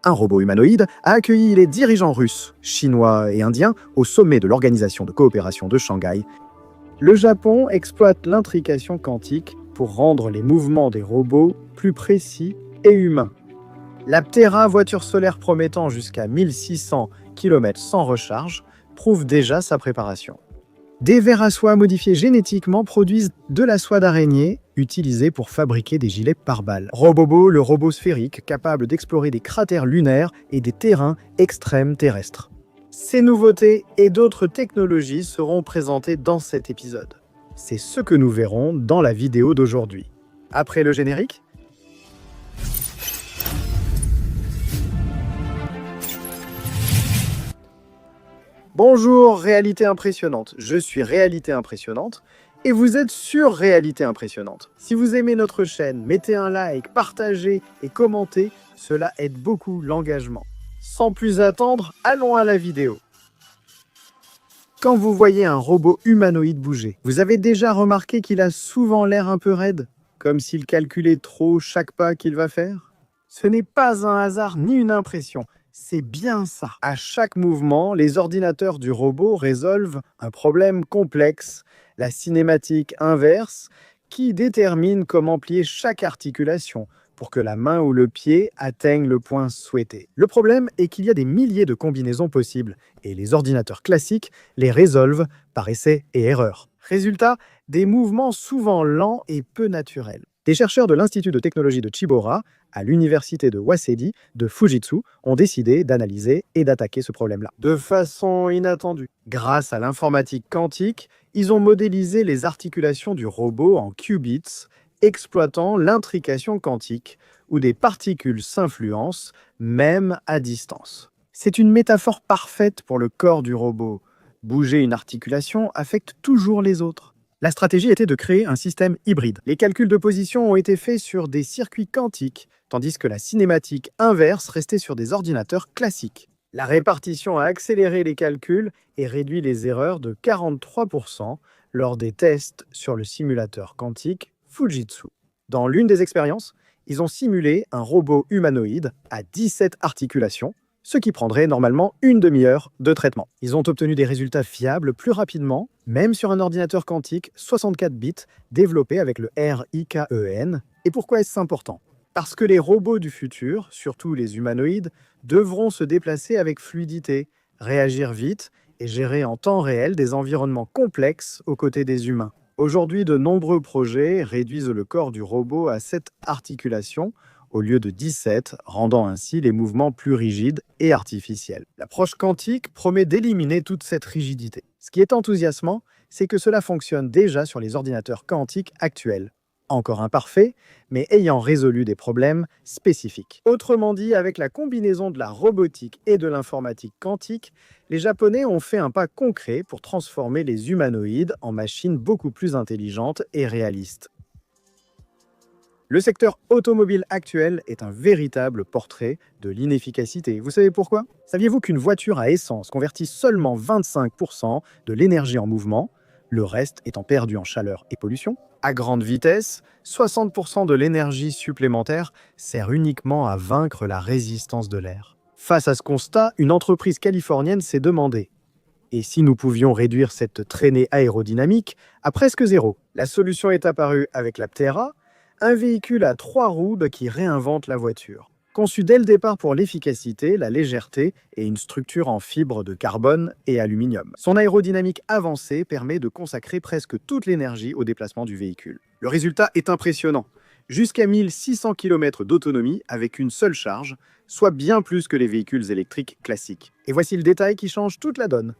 Un robot humanoïde a accueilli les dirigeants russes, chinois et indiens au sommet de l'Organisation de coopération de Shanghai. Le Japon exploite l'intrication quantique pour rendre les mouvements des robots plus précis et humains. L'Aptera, voiture solaire promettant jusqu'à 1600 km sans recharge, prouve déjà sa préparation. Des vers à soie modifiés génétiquement produisent de la soie d'araignée utilisée pour fabriquer des gilets pare-balles. Robobo, le robot sphérique capable d'explorer des cratères lunaires et des terrains extrêmes terrestres. Ces nouveautés et d'autres technologies seront présentées dans cet épisode. C'est ce que nous verrons dans la vidéo d'aujourd'hui. Après le générique, bonjour Réalité Impressionnante, je suis Réalité Impressionnante et vous êtes sur Réalité Impressionnante. Si vous aimez notre chaîne, mettez un like, partagez et commentez, cela aide beaucoup l'engagement. Sans plus attendre, allons à la vidéo. Quand vous voyez un robot humanoïde bouger, vous avez déjà remarqué qu'il a souvent l'air un peu raide, comme s'il calculait trop chaque pas qu'il va faire? Ce n'est pas un hasard ni une impression. C'est bien ça. À chaque mouvement, les ordinateurs du robot résolvent un problème complexe, la cinématique inverse, qui détermine comment plier chaque articulation pour que la main ou le pied atteigne le point souhaité. Le problème est qu'il y a des milliers de combinaisons possibles et les ordinateurs classiques les résolvent par essai et erreur. Résultat, des mouvements souvent lents et peu naturels. Des chercheurs de l'Institut de technologie de Chibora, à l'université de Waseda de Fujitsu, ont décidé d'analyser et d'attaquer ce problème-là. De façon inattendue. Grâce à l'informatique quantique, ils ont modélisé les articulations du robot en qubits, exploitant l'intrication quantique, où des particules s'influencent, même à distance. C'est une métaphore parfaite pour le corps du robot. Bouger une articulation affecte toujours les autres. La stratégie était de créer un système hybride. Les calculs de position ont été faits sur des circuits quantiques, tandis que la cinématique inverse restait sur des ordinateurs classiques. La répartition a accéléré les calculs et réduit les erreurs de 43% lors des tests sur le simulateur quantique Fujitsu. Dans l'une des expériences, ils ont simulé un robot humanoïde à 17 articulations, ce qui prendrait normalement une demi-heure de traitement. Ils ont obtenu des résultats fiables plus rapidement, même sur un ordinateur quantique 64 bits développé avec le RIKEN. Et pourquoi est-ce important? Parce que les robots du futur, surtout les humanoïdes, devront se déplacer avec fluidité, réagir vite et gérer en temps réel des environnements complexes aux côtés des humains. Aujourd'hui, de nombreux projets réduisent le corps du robot à 7 articulations, au lieu de 17, rendant ainsi les mouvements plus rigides et artificiels. L'approche quantique promet d'éliminer toute cette rigidité. Ce qui est enthousiasmant, c'est que cela fonctionne déjà sur les ordinateurs quantiques actuels. Encore imparfaits, mais ayant résolu des problèmes spécifiques. Autrement dit, avec la combinaison de la robotique et de l'informatique quantique, les Japonais ont fait un pas concret pour transformer les humanoïdes en machines beaucoup plus intelligentes et réalistes. Le secteur automobile actuel est un véritable portrait de l'inefficacité. Vous savez pourquoi? Saviez-vous qu'une voiture à essence convertit seulement 25% de l'énergie en mouvement, le reste étant perdu en chaleur et pollution? À grande vitesse, 60% de l'énergie supplémentaire sert uniquement à vaincre la résistance de l'air. Face à ce constat, une entreprise californienne s'est demandé: et si nous pouvions réduire cette traînée aérodynamique à presque zéro? La solution est apparue avec l'Aptera, un véhicule à 3 roues qui réinvente la voiture. Conçu dès le départ pour l'efficacité, la légèreté et une structure en fibres de carbone et aluminium. Son aérodynamique avancée permet de consacrer presque toute l'énergie au déplacement du véhicule. Le résultat est impressionnant. Jusqu'à 1600 km d'autonomie avec une seule charge, soit bien plus que les véhicules électriques classiques. Et voici le détail qui change toute la donne.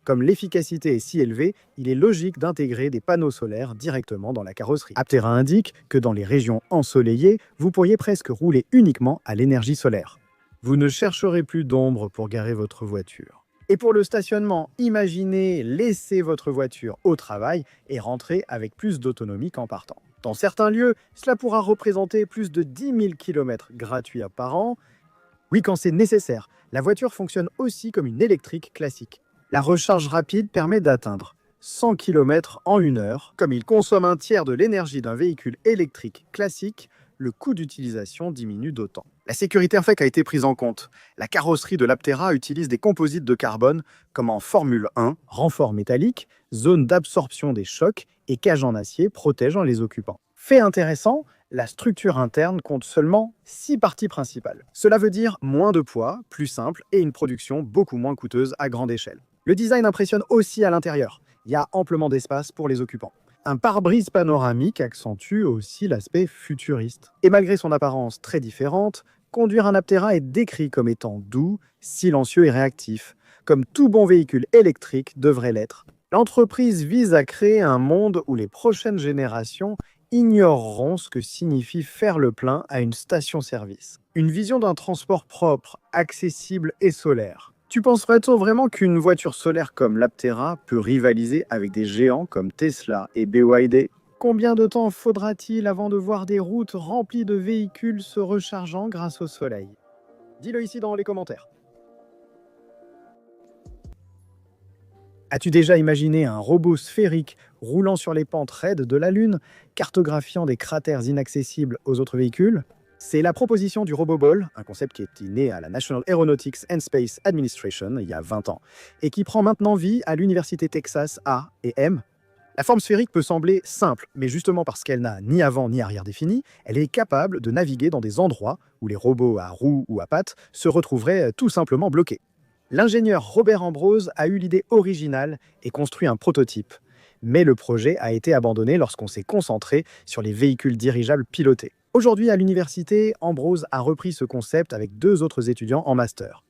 Comme l'efficacité est si élevée, il est logique d'intégrer des panneaux solaires directement dans la carrosserie. Aptera indique que dans les régions ensoleillées, vous pourriez presque rouler uniquement à l'énergie solaire. Vous ne chercherez plus d'ombre pour garer votre voiture. Et pour le stationnement, imaginez laisser votre voiture au travail et rentrer avec plus d'autonomie qu'en partant. Dans certains lieux, cela pourra représenter plus de 10 000 km gratuits par an. Oui, quand c'est nécessaire, la voiture fonctionne aussi comme une électrique classique. La recharge rapide permet d'atteindre 100 km en 1 heure. Comme il consomme un tiers de l'énergie d'un véhicule électrique classique, le coût d'utilisation diminue d'autant. La sécurité en fait a été prise en compte. La carrosserie de l'Aptera utilise des composites de carbone comme en Formule 1, renfort métallique, zone d'absorption des chocs et cage en acier protégeant les occupants. Fait intéressant, la structure interne compte seulement 6 parties principales. Cela veut dire moins de poids, plus simple et une production beaucoup moins coûteuse à grande échelle. Le design impressionne aussi à l'intérieur. Il y a amplement d'espace pour les occupants. Un pare-brise panoramique accentue aussi l'aspect futuriste. Et malgré son apparence très différente, conduire un Aptera est décrit comme étant doux, silencieux et réactif, comme tout bon véhicule électrique devrait l'être. L'entreprise vise à créer un monde où les prochaines générations ignoreront ce que signifie faire le plein à une station-service. Une vision d'un transport propre, accessible et solaire. Tu penserais-tu vraiment qu'une voiture solaire comme l'Aptera peut rivaliser avec des géants comme Tesla et BYD? Combien de temps faudra-t-il avant de voir des routes remplies de véhicules se rechargeant grâce au soleil? Dis-le ici dans les commentaires. As-tu déjà imaginé un robot sphérique roulant sur les pentes raides de la Lune, cartographiant des cratères inaccessibles aux autres véhicules? C'est la proposition du RoboBall, un concept qui est né à la National Aeronautics and Space Administration il y a 20 ans, et qui prend maintenant vie à l'Université Texas A&M. La forme sphérique peut sembler simple, mais justement parce qu'elle n'a ni avant ni arrière défini, elle est capable de naviguer dans des endroits où les robots à roues ou à pattes se retrouveraient tout simplement bloqués. L'ingénieur Robert Ambrose a eu l'idée originale et construit un prototype. Mais le projet a été abandonné lorsqu'on s'est concentré sur les véhicules dirigeables pilotés. Aujourd'hui, à l'université, Ambrose a repris ce concept avec 2 autres étudiants en master.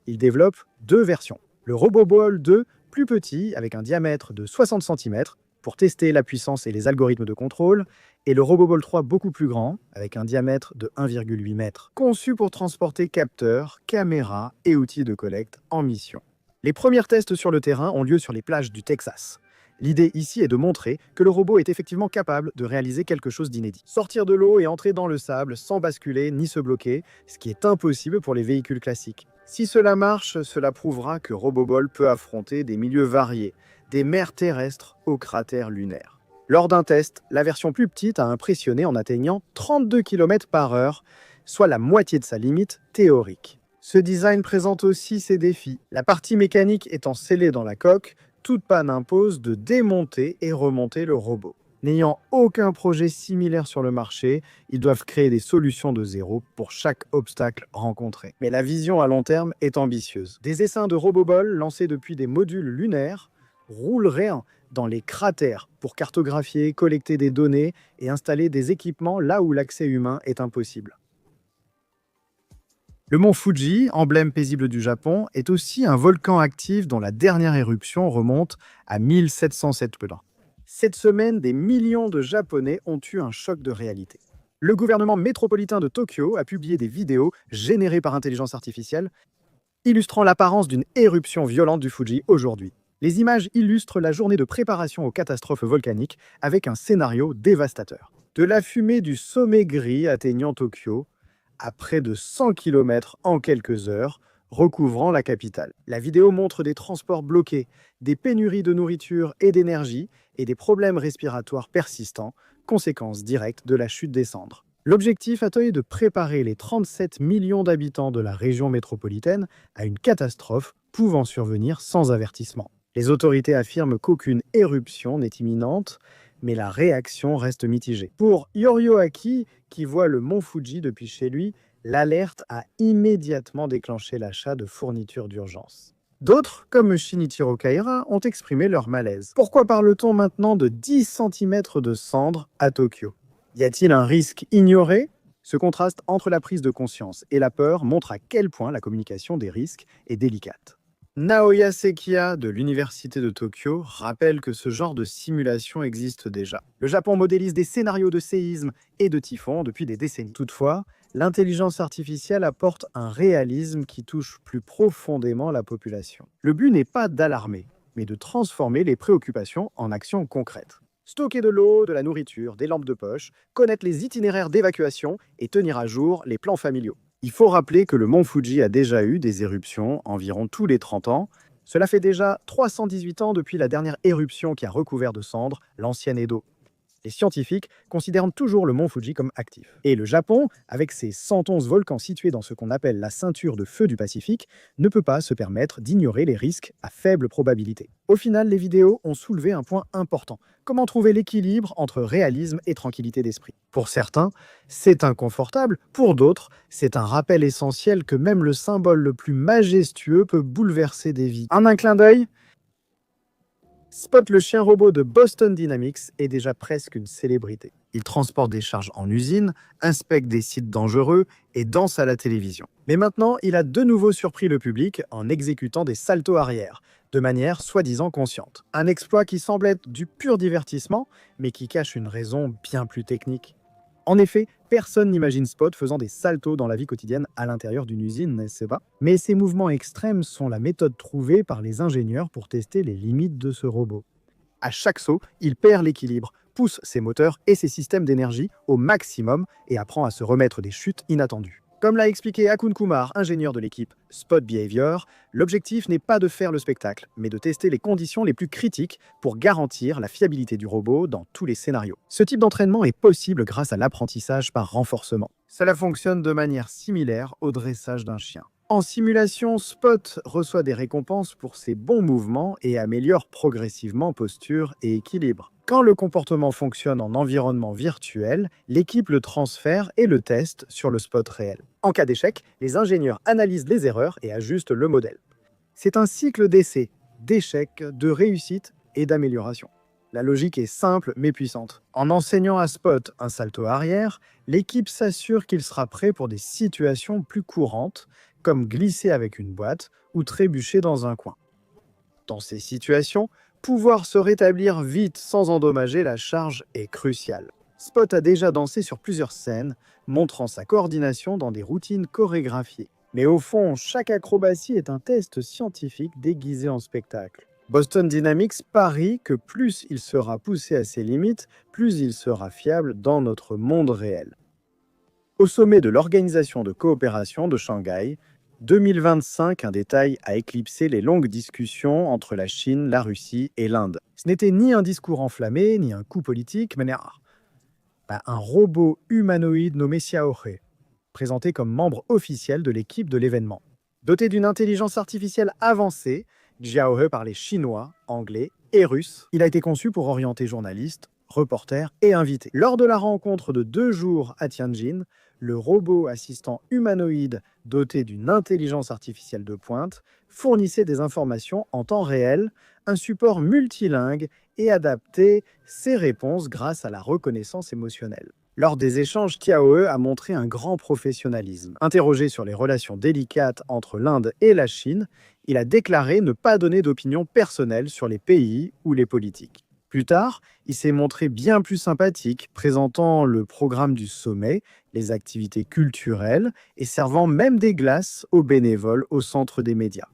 Il développe 2 versions. Le RoboBall 2, plus petit, avec un diamètre de 60 cm, pour tester la puissance et les algorithmes de contrôle, et le RoboBall 3 beaucoup plus grand, avec un diamètre de 1,8 m, conçu pour transporter capteurs, caméras et outils de collecte en mission. Les premiers tests sur le terrain ont lieu sur les plages du Texas. L'idée ici est de montrer que le robot est effectivement capable de réaliser quelque chose d'inédit. Sortir de l'eau et entrer dans le sable sans basculer ni se bloquer, ce qui est impossible pour les véhicules classiques. Si cela marche, cela prouvera que RoboBall peut affronter des milieux variés, des mers terrestres aux cratères lunaires. Lors d'un test, la version plus petite a impressionné en atteignant 32 km/h, soit la moitié de sa limite théorique. Ce design présente aussi ses défis. La partie mécanique étant scellée dans la coque, toute panne impose de démonter et remonter le robot. N'ayant aucun projet similaire sur le marché, ils doivent créer des solutions de zéro pour chaque obstacle rencontré. Mais la vision à long terme est ambitieuse. Des essaims de RoboBall lancés depuis des modules lunaires rouleraient dans les cratères pour cartographier, collecter des données et installer des équipements là où l'accès humain est impossible. Le mont Fuji, emblème paisible du Japon, est aussi un volcan actif dont la dernière éruption remonte à 1707 plans. Cette semaine, des millions de Japonais ont eu un choc de réalité. Le gouvernement métropolitain de Tokyo a publié des vidéos générées par intelligence artificielle illustrant l'apparence d'une éruption violente du Fuji aujourd'hui. Les images illustrent la journée de préparation aux catastrophes volcaniques avec un scénario dévastateur. De la fumée du sommet gris atteignant Tokyo à près de 100 km en quelques heures, recouvrant la capitale. La vidéo montre des transports bloqués, des pénuries de nourriture et d'énergie et des problèmes respiratoires persistants, conséquence directe de la chute des cendres. L'objectif est de préparer les 37 millions d'habitants de la région métropolitaine à une catastrophe pouvant survenir sans avertissement. Les autorités affirment qu'aucune éruption n'est imminente, mais la réaction reste mitigée. Pour Yorioaki, qui voit le mont Fuji depuis chez lui, l'alerte a immédiatement déclenché l'achat de fournitures d'urgence. D'autres, comme Shinichiro Kaira, ont exprimé leur malaise. Pourquoi parle-t-on maintenant de 10 cm de cendres à Tokyo? Y a-t-il un risque ignoré? Ce contraste entre la prise de conscience et la peur montre à quel point la communication des risques est délicate. Naoya Sekiya de l'Université de Tokyo rappelle que ce genre de simulation existe déjà. Le Japon modélise des scénarios de séismes et de typhons depuis des décennies. Toutefois, l'intelligence artificielle apporte un réalisme qui touche plus profondément la population. Le but n'est pas d'alarmer, mais de transformer les préoccupations en actions concrètes. Stocker de l'eau, de la nourriture, des lampes de poche, connaître les itinéraires d'évacuation et tenir à jour les plans familiaux. Il faut rappeler que le mont Fuji a déjà eu des éruptions environ tous les 30 ans. Cela fait déjà 318 ans depuis la dernière éruption qui a recouvert de cendres l'ancienne Edo. Les scientifiques considèrent toujours le mont Fuji comme actif. Et le Japon, avec ses 111 volcans situés dans ce qu'on appelle la ceinture de feu du Pacifique, ne peut pas se permettre d'ignorer les risques à faible probabilité. Au final, les vidéos ont soulevé un point important. Comment trouver l'équilibre entre réalisme et tranquillité d'esprit? Pour certains, c'est inconfortable. Pour d'autres, c'est un rappel essentiel que même le symbole le plus majestueux peut bouleverser des vies. En un clin d'œil, Spot, le chien robot de Boston Dynamics, est déjà presque une célébrité. Il transporte des charges en usine, inspecte des sites dangereux et danse à la télévision. Mais maintenant, il a de nouveau surpris le public en exécutant des saltos arrière, de manière soi-disant consciente. Un exploit qui semble être du pur divertissement, mais qui cache une raison bien plus technique. En effet, personne n'imagine Spot faisant des saltos dans la vie quotidienne à l'intérieur d'une usine, n'est-ce pas? Mais ces mouvements extrêmes sont la méthode trouvée par les ingénieurs pour tester les limites de ce robot. À chaque saut, il perd l'équilibre, pousse ses moteurs et ses systèmes d'énergie au maximum et apprend à se remettre des chutes inattendues. Comme l'a expliqué Akun Kumar, ingénieur de l'équipe Spot Behavior, l'objectif n'est pas de faire le spectacle, mais de tester les conditions les plus critiques pour garantir la fiabilité du robot dans tous les scénarios. Ce type d'entraînement est possible grâce à l'apprentissage par renforcement. Cela fonctionne de manière similaire au dressage d'un chien. En simulation, Spot reçoit des récompenses pour ses bons mouvements et améliore progressivement posture et équilibre. Quand le comportement fonctionne en environnement virtuel, l'équipe le transfère et le teste sur le Spot réel. En cas d'échec, les ingénieurs analysent les erreurs et ajustent le modèle. C'est un cycle d'essais, d'échecs, de réussite et d'amélioration. La logique est simple mais puissante. En enseignant à Spot un salto arrière, l'équipe s'assure qu'il sera prêt pour des situations plus courantes, comme glisser avec une boîte ou trébucher dans un coin. Dans ces situations, pouvoir se rétablir vite sans endommager la charge est crucial. Spot a déjà dansé sur plusieurs scènes, montrant sa coordination dans des routines chorégraphiées. Mais au fond, chaque acrobatie est un test scientifique déguisé en spectacle. Boston Dynamics parie que plus il sera poussé à ses limites, plus il sera fiable dans notre monde réel. Au sommet de l'Organisation de coopération de Shanghai, 2025, un détail a éclipsé les longues discussions entre la Chine, la Russie et l'Inde. Ce n'était ni un discours enflammé, ni un coup politique, mais un robot humanoïde nommé Xiaohe, présenté comme membre officiel de l'équipe de l'événement. Doté d'une intelligence artificielle avancée, Xiaohe parlait chinois, anglais et russe. Il a été conçu pour orienter journalistes, reporters et invités. Lors de la rencontre de 2 jours à Tianjin, le robot assistant humanoïde doté d'une intelligence artificielle de pointe fournissait des informations en temps réel, un support multilingue et adaptait ses réponses grâce à la reconnaissance émotionnelle. Lors des échanges, Xiaohe a montré un grand professionnalisme. Interrogé sur les relations délicates entre l'Inde et la Chine, il a déclaré ne pas donner d'opinion personnelle sur les pays ou les politiques. Plus tard, il s'est montré bien plus sympathique, présentant le programme du sommet, les activités culturelles et servant même des glaces aux bénévoles au centre des médias.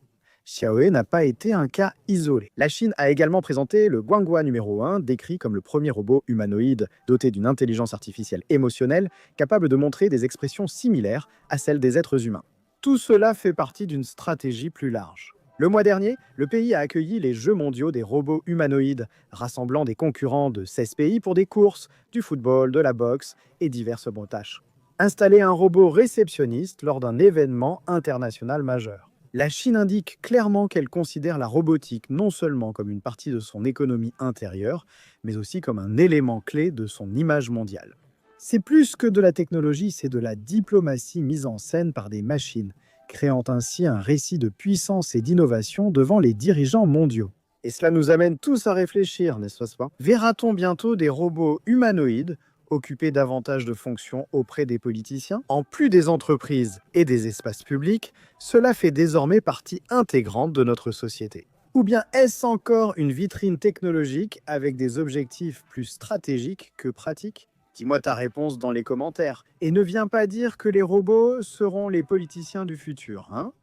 Xiaohe n'a pas été un cas isolé. La Chine a également présenté le Guanghua numéro 1, décrit comme le premier robot humanoïde doté d'une intelligence artificielle émotionnelle capable de montrer des expressions similaires à celles des êtres humains. Tout cela fait partie d'une stratégie plus large. Le mois dernier, le pays a accueilli les Jeux mondiaux des robots humanoïdes, rassemblant des concurrents de 16 pays pour des courses, du football, de la boxe et diverses tâches. Installer un robot réceptionniste lors d'un événement international majeur. La Chine indique clairement qu'elle considère la robotique non seulement comme une partie de son économie intérieure, mais aussi comme un élément clé de son image mondiale. C'est plus que de la technologie, c'est de la diplomatie mise en scène par des machines, créant ainsi un récit de puissance et d'innovation devant les dirigeants mondiaux. Et cela nous amène tous à réfléchir, n'est-ce pas? Verra-t-on bientôt des robots humanoïdes occuper davantage de fonctions auprès des politiciens? En plus des entreprises et des espaces publics, cela fait désormais partie intégrante de notre société. Ou bien est-ce encore une vitrine technologique avec des objectifs plus stratégiques que pratiques? Dis-moi ta réponse dans les commentaires. Et ne viens pas dire que les robots seront les politiciens du futur, hein?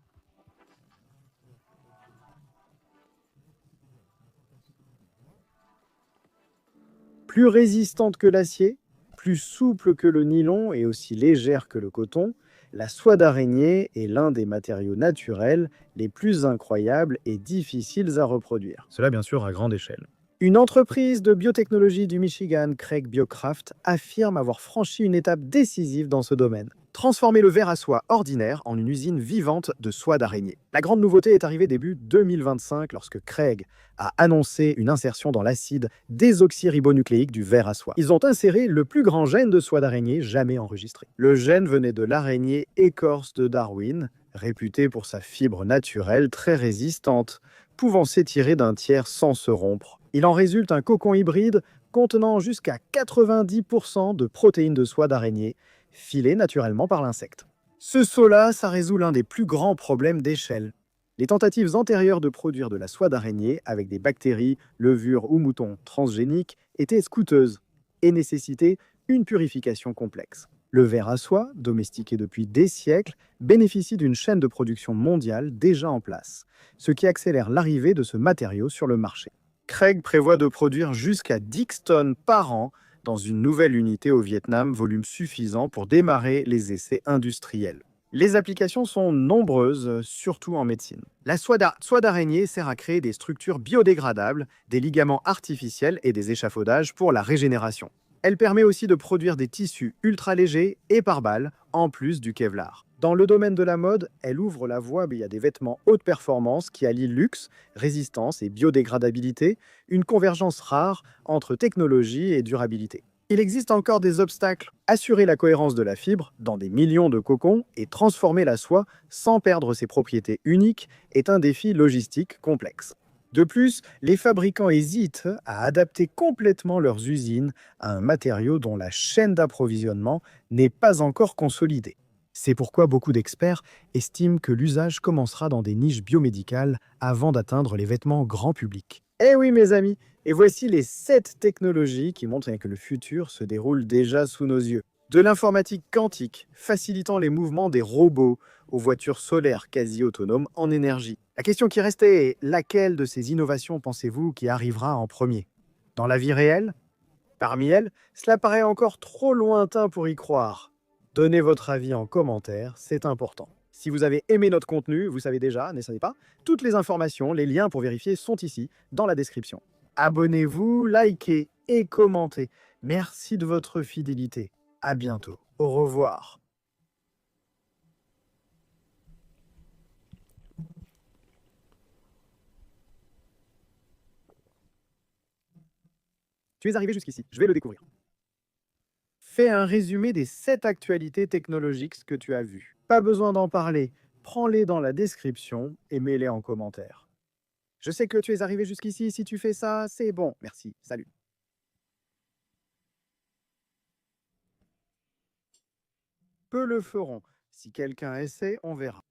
Plus résistante que l'acier, plus souple que le nylon et aussi légère que le coton, la soie d'araignée est l'un des matériaux naturels les plus incroyables et difficiles à reproduire. Cela bien sûr à grande échelle. Une entreprise de biotechnologie du Michigan, Craig Biocraft, affirme avoir franchi une étape décisive dans ce domaine. Transformer le verre à soie ordinaire en une usine vivante de soie d'araignée. La grande nouveauté est arrivée début 2025 lorsque Craig a annoncé une insertion dans l'acide désoxyribonucléique du verre à soie. Ils ont inséré le plus grand gène de soie d'araignée jamais enregistré. Le gène venait de l'araignée écorce de Darwin, réputée pour sa fibre naturelle très résistante, pouvant s'étirer d'un tiers sans se rompre. Il en résulte un cocon hybride contenant jusqu'à 90% de protéines de soie d'araignée, filées naturellement par l'insecte. Ce saut-là, ça résout l'un des plus grands problèmes d'échelle. Les tentatives antérieures de produire de la soie d'araignée avec des bactéries, levures ou moutons transgéniques étaient coûteuses et nécessitaient une purification complexe. Le ver à soie, domestiqué depuis des siècles, bénéficie d'une chaîne de production mondiale déjà en place, ce qui accélère l'arrivée de ce matériau sur le marché. Craig prévoit de produire jusqu'à 10 tonnes par an dans une nouvelle unité au Vietnam, volume suffisant pour démarrer les essais industriels. Les applications sont nombreuses, surtout en médecine. La soie d'araignée sert à créer des structures biodégradables, des ligaments artificiels et des échafaudages pour la régénération. Elle permet aussi de produire des tissus ultra légers et par balles, en plus du Kevlar. Dans le domaine de la mode, elle ouvre la voie à des vêtements haute performance qui allient luxe, résistance et biodégradabilité, une convergence rare entre technologie et durabilité. Il existe encore des obstacles. Assurer la cohérence de la fibre dans des millions de cocons et transformer la soie sans perdre ses propriétés uniques est un défi logistique complexe. De plus, les fabricants hésitent à adapter complètement leurs usines à un matériau dont la chaîne d'approvisionnement n'est pas encore consolidée. C'est pourquoi beaucoup d'experts estiment que l'usage commencera dans des niches biomédicales avant d'atteindre les vêtements grand public. Eh oui mes amis, et voici les 7 technologies qui montrent que le futur se déroule déjà sous nos yeux. De l'informatique quantique, facilitant les mouvements des robots, aux voitures solaires quasi autonomes en énergie. La question qui restait est laquelle de ces innovations pensez-vous qui arrivera en premier? Dans la vie réelle? Parmi elles, cela paraît encore trop lointain pour y croire. Donnez votre avis en commentaire, c'est important. Si vous avez aimé notre contenu, vous savez déjà, n'hésitez pas, toutes les informations, les liens pour vérifier sont ici, dans la description. Abonnez-vous, likez et commentez. Merci de votre fidélité. À bientôt. Au revoir. Tu es arrivé jusqu'ici, je vais le découvrir. Fais un résumé des 7 actualités technologiques que tu as vues. Pas besoin d'en parler, prends-les dans la description et mets-les en commentaire. Je sais que tu es arrivé jusqu'ici, si tu fais ça, c'est bon. Merci, salut. Peu le feront. Si quelqu'un essaie, on verra.